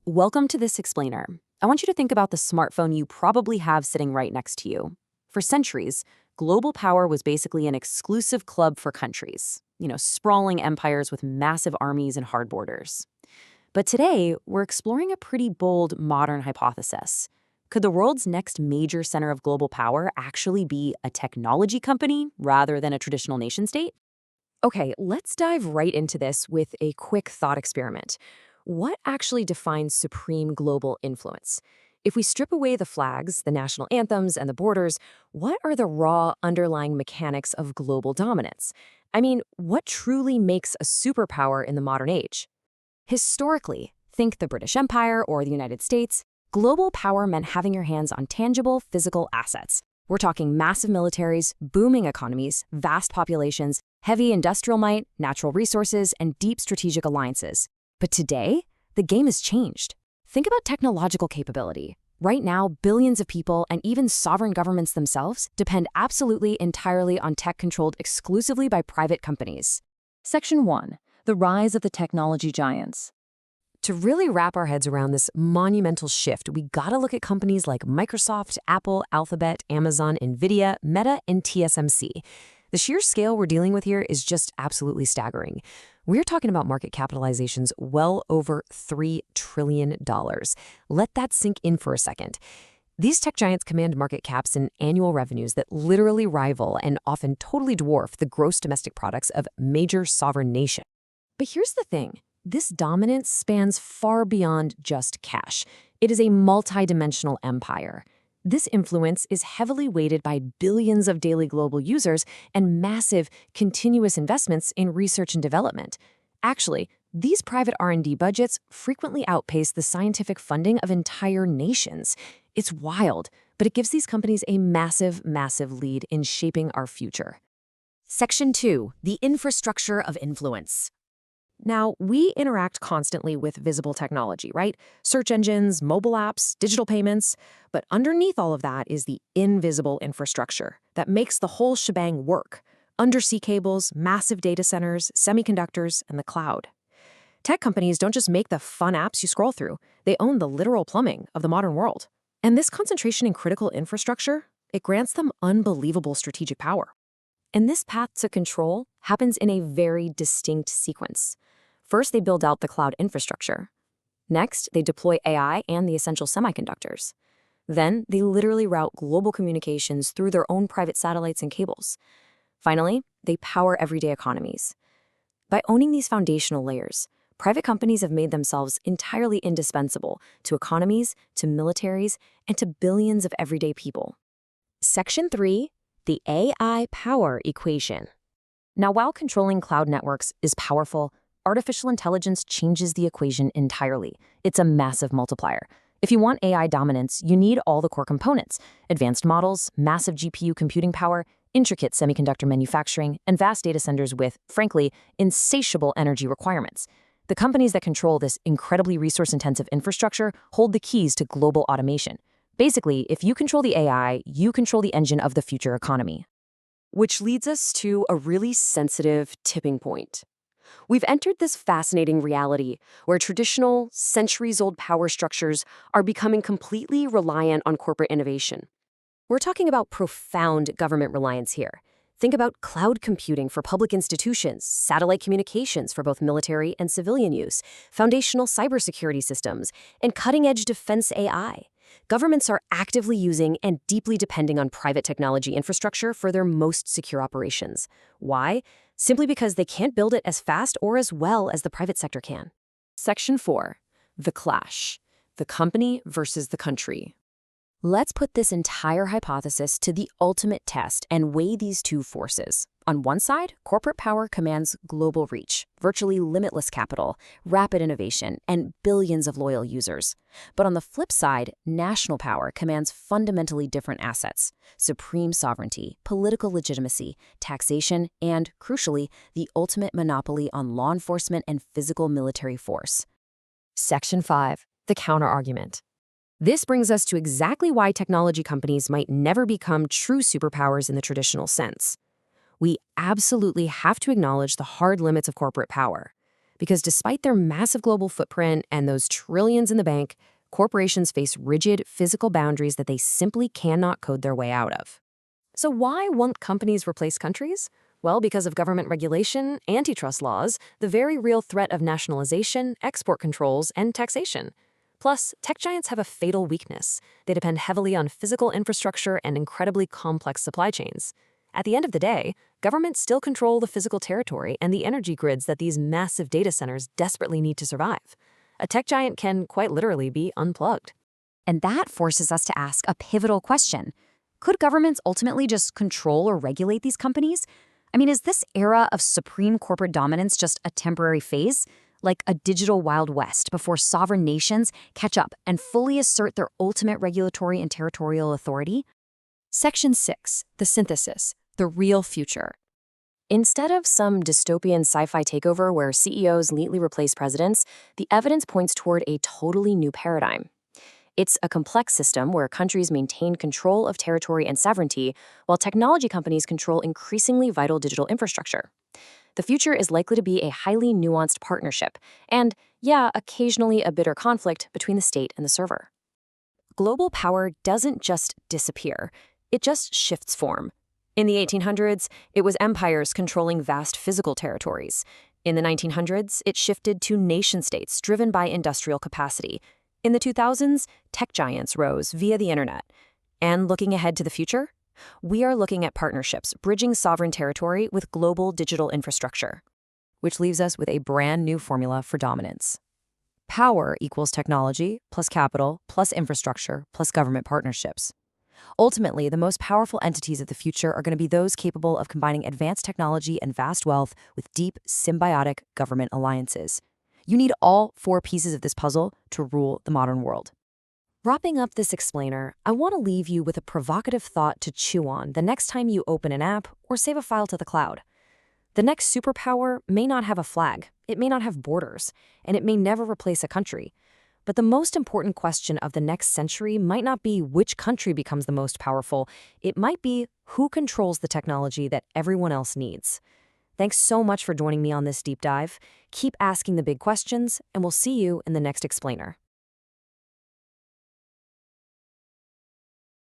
Welcome to this explainer. I want you to think about the smartphone you probably have sitting right next to you. For centuries, global power was basically an exclusive club for countries, sprawling empires with massive armies and hard borders. But today, we're exploring a pretty bold modern hypothesis. Could the world's next major center of global power actually be a technology company rather than a traditional nation state? Okay, let's dive right into this with a quick thought experiment. What actually defines supreme global influence? If we strip away the flags, the national anthems, and the borders, what are the raw underlying mechanics of global dominance? I mean, what truly makes a superpower in the modern age? Historically, think the British Empire or the United States, global power meant having your hands on tangible physical assets. We're talking massive militaries, booming economies, vast populations, heavy industrial might, natural resources, and deep strategic alliances. But today, the game has changed. Think about technological capability. Right now, billions of people and even sovereign governments themselves depend absolutely entirely on tech controlled exclusively by private companies. Section 1. The Rise of the Technology Giants. To really wrap our heads around this monumental shift, we gotta look at companies like Microsoft, Apple, Alphabet, Amazon, Nvidia, Meta, and TSMC. The sheer scale we're dealing with here is just absolutely staggering. We're talking about market capitalizations well over $3 trillion. Let that sink in for a second. These tech giants command market caps and annual revenues that literally rival and often totally dwarf the gross domestic products of major sovereign nations. But here's the thing. This dominance spans far beyond just cash. It is a multidimensional empire. This influence is heavily weighted by billions of daily global users and massive, continuous investments in research and development. Actually, these private R&D budgets frequently outpace the scientific funding of entire nations. It's wild, but it gives these companies a massive, massive lead in shaping our future. Section 2. The Infrastructure of Influence. Now, we interact constantly with visible technology, right? Search engines, mobile apps, digital payments. But underneath all of that is the invisible infrastructure that makes the whole shebang work. Undersea cables, massive data centers, semiconductors, and the cloud. Tech companies don't just make the fun apps you scroll through. They own the literal plumbing of the modern world. And this concentration in critical infrastructure, it grants them unbelievable strategic power. And this path to control happens in a very distinct sequence. First, they build out the cloud infrastructure. Next, they deploy AI and the essential semiconductors. Then, they literally route global communications through their own private satellites and cables. Finally, they power everyday economies. By owning these foundational layers, private companies have made themselves entirely indispensable to economies, to militaries, and to billions of everyday people. Section 3. The AI power equation. Now, while controlling cloud networks is powerful, artificial intelligence changes the equation entirely. It's a massive multiplier. If you want AI dominance, you need all the core components: advanced models, massive GPU computing power, intricate semiconductor manufacturing, and vast data centers with, frankly, insatiable energy requirements. The companies that control this incredibly resource-intensive infrastructure hold the keys to global automation. Basically, if you control the AI, you control the engine of the future economy. Which leads us to a really sensitive tipping point. We've entered this fascinating reality where traditional, centuries-old power structures are becoming completely reliant on corporate innovation. We're talking about profound government reliance here. Think about cloud computing for public institutions, satellite communications for both military and civilian use, foundational cybersecurity systems, and cutting-edge defense AI. Governments are actively using and deeply depending on private technology infrastructure for their most secure operations. Why? Simply because they can't build it as fast or as well as the private sector can. Section 4. The clash. The company versus the country. Let's put this entire hypothesis to the ultimate test and weigh these two forces. On one side, corporate power commands global reach, virtually limitless capital, rapid innovation, and billions of loyal users. But on the flip side, national power commands fundamentally different assets: supreme sovereignty, political legitimacy, taxation, and, crucially, the ultimate monopoly on law enforcement and physical military force. Section 5. The counterargument. This brings us to exactly why technology companies might never become true superpowers in the traditional sense. We absolutely have to acknowledge the hard limits of corporate power. Because despite their massive global footprint and those trillions in the bank, corporations face rigid physical boundaries that they simply cannot code their way out of. So why won't companies replace countries? Well, because of government regulation, antitrust laws, the very real threat of nationalization, export controls, and taxation. Plus, tech giants have a fatal weakness. They depend heavily on physical infrastructure and incredibly complex supply chains. At the end of the day, governments still control the physical territory and the energy grids that these massive data centers desperately need to survive. A tech giant can quite literally be unplugged. And that forces us to ask a pivotal question. Could governments ultimately just control or regulate these companies? I mean, is this era of supreme corporate dominance just a temporary phase, like a digital Wild West before sovereign nations catch up and fully assert their ultimate regulatory and territorial authority? Section 6, the synthesis, the real future. Instead of some dystopian sci-fi takeover where CEOs neatly replace presidents, the evidence points toward a totally new paradigm. It's a complex system where countries maintain control of territory and sovereignty, while technology companies control increasingly vital digital infrastructure. The future is likely to be a highly nuanced partnership, and, yeah, occasionally a bitter conflict between the state and the server. Global power doesn't just disappear, it just shifts form. In the 1800s, it was empires controlling vast physical territories. In the 1900s, it shifted to nation-states driven by industrial capacity. In the 2000s, tech giants rose via the internet. And looking ahead to the future, we are looking at partnerships bridging sovereign territory with global digital infrastructure. Which leaves us with a brand new formula for dominance. Power equals technology plus capital plus infrastructure plus government partnerships. Ultimately, the most powerful entities of the future are going to be those capable of combining advanced technology and vast wealth with deep, symbiotic government alliances. You need all 4 pieces of this puzzle to rule the modern world. Wrapping up this explainer, I want to leave you with a provocative thought to chew on the next time you open an app or save a file to the cloud. The next superpower may not have a flag, it may not have borders, and it may never replace a country. But the most important question of the next century might not be which country becomes the most powerful. It might be who controls the technology that everyone else needs. Thanks so much for joining me on this deep dive. Keep asking the big questions, and we'll see you in the next explainer.